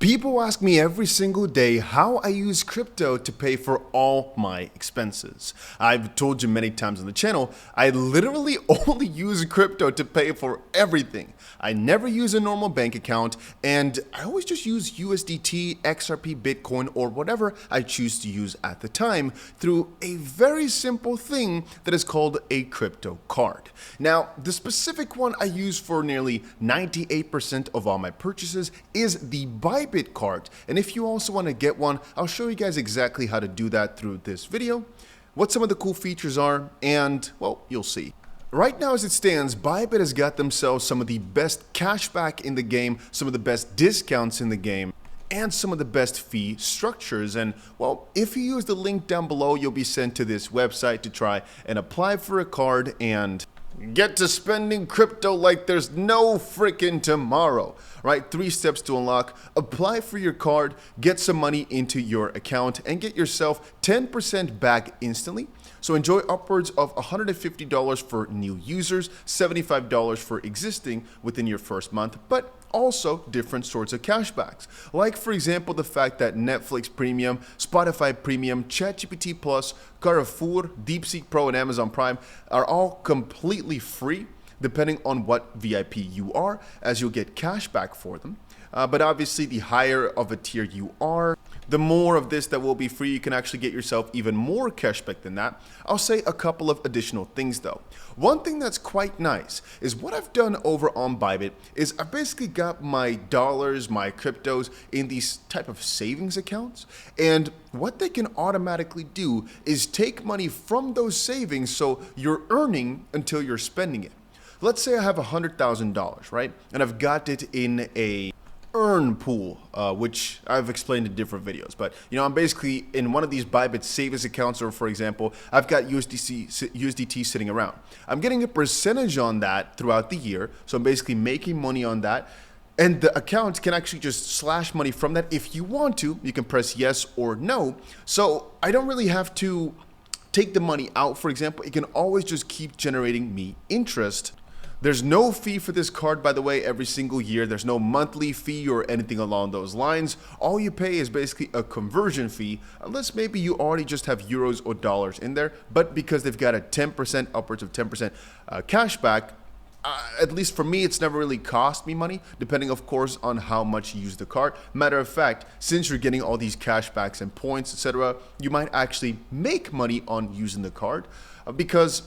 People ask me every single day how I use crypto to pay for all my expenses. I've told you many times on the channel, I literally only use crypto to pay for everything. I never use a normal bank account, and I always just use USDT, XRP, Bitcoin, or whatever I choose to use at the time through a very simple thing that is called a crypto card. Now, the specific one I use for nearly 98% of all my purchases is the Bybit card. And if you also want to get one, I'll show you guys exactly how to do that through this video, what some of the cool features are, and well, you'll see. Right now as it stands, Bybit has got themselves some of the best cashback in the game, some of the best discounts in the game, and some of the best fee structures. And well, if you use the link down below, you'll be sent to this website to try and apply for a card and get to spending crypto like there's no freaking tomorrow, right? 3 steps to unlock: apply for your card, get some money into your account, and get yourself 10% back instantly. So enjoy upwards of $150 for new users, $75 for existing within your first month, but also different sorts of cashbacks. Like for example, the fact that Netflix Premium, Spotify Premium, ChatGPT Plus, Carrefour, DeepSeek Pro, and Amazon Prime are all completely free depending on what VIP you are, as you'll get cashback for them. But obviously the higher of a tier you are, the more of this that will be free. You can actually get yourself even more cashback than that. I'll say a couple of additional things though. One thing that's quite nice is what I've done over on Bybit is I basically got my dollars, my cryptos in these type of savings accounts. And what they can automatically do is take money from those savings so you're earning until you're spending it. Let's say I have $100,000, right? And I've got it in a earn pool, which I've explained in different videos. But you know, I'm basically in one of these Bybit savings accounts, or for example, I've got USDT sitting around. I'm getting a percentage on that throughout the year, so I'm basically making money on that. And the account can actually just slash money from that if you want to. You can press yes or no. So I don't really have to take the money out, for example. It can always just keep generating me interest. There's no fee for this card, by the way, every single year. There's no monthly fee or anything along those lines. All you pay is basically a conversion fee, unless maybe you already just have euros or dollars in there. But because they've got a 10%, upwards of 10% cashback, at least for me, it's never really cost me money, depending, of course, on how much you use the card. Matter of fact, since you're getting all these cashbacks and points, etc., you might actually make money on using the card because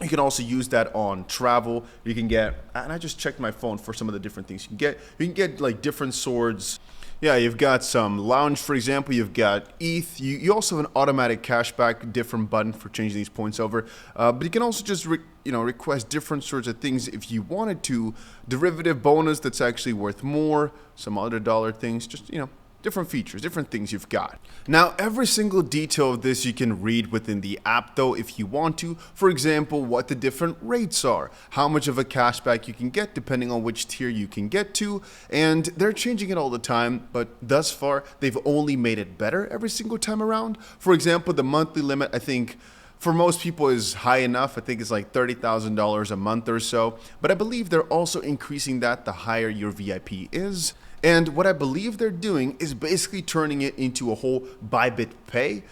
you can also use that on travel. You can get, and I just checked my phone for some of the different things you can get. You can get like different swords. Yeah, you've got some lounge, for example. You've got ETH. You also have an automatic cashback, different button for changing these points over. But you can also just request different sorts of things if you wanted to. Derivative bonus that's actually worth more. Some other dollar things. Just different features, different things you've got. Now, every single detail of this you can read within the app though if you want to. For example, what the different rates are, how much of a cashback you can get depending on which tier you can get to, and they're changing it all the time, but thus far they've only made it better every single time around. For example, the monthly limit, I think, for most people is high enough. I think it's like $30,000 a month or so, but I believe they're also increasing that the higher your VIP is. And what I believe they're doing is basically turning it into a whole Bybit Pay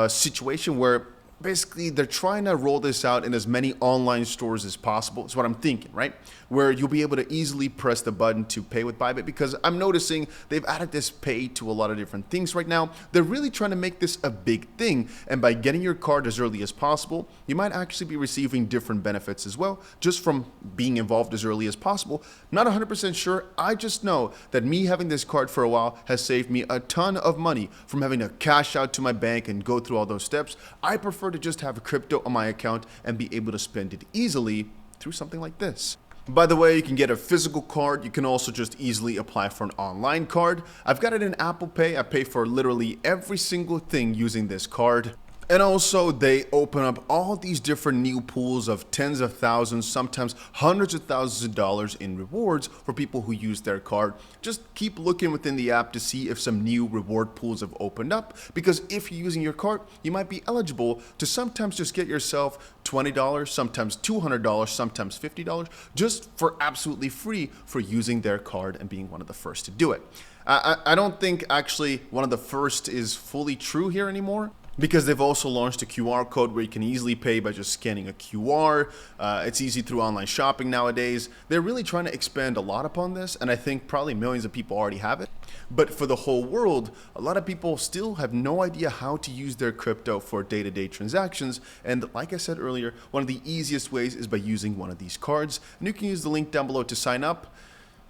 situation where basically they're trying to roll this out in as many online stores as possible. That's what I'm thinking, right? Where you'll be able to easily press the button to pay with Bybit, because I'm noticing they've added this pay to a lot of different things right now. They're really trying to make this a big thing. And by getting your card as early as possible, you might actually be receiving different benefits as well, just from being involved as early as possible. Not 100% sure. I just know that me having this card for a while has saved me a ton of money from having to cash out to my bank and go through all those steps. I prefer to just have a crypto on my account and be able to spend it easily through something like this. By the way, you can get a physical card. You can also just easily apply for an online card. I've got it in Apple Pay. I pay for literally every single thing using this card. And also they open up all these different new pools of tens of thousands, sometimes hundreds of thousands of dollars in rewards for people who use their card. Just keep looking within the app to see if some new reward pools have opened up, because if you're using your card, you might be eligible to sometimes just get yourself $20, sometimes $200, sometimes $50, just for absolutely free for using their card and being one of the first to do it. I don't think actually one of the first is fully true here anymore, because they've also launched a QR code where you can easily pay by just scanning a QR. It's easy through online shopping nowadays. They're really trying to expand a lot upon this, and I think probably millions of people already have it. But for the whole world, a lot of people still have no idea how to use their crypto for day-to-day transactions. And like I said earlier, one of the easiest ways is by using one of these cards. And you can use the link down below to sign up.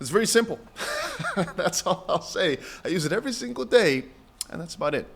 It's very simple. That's all I'll say. I use it every single day, and that's about it.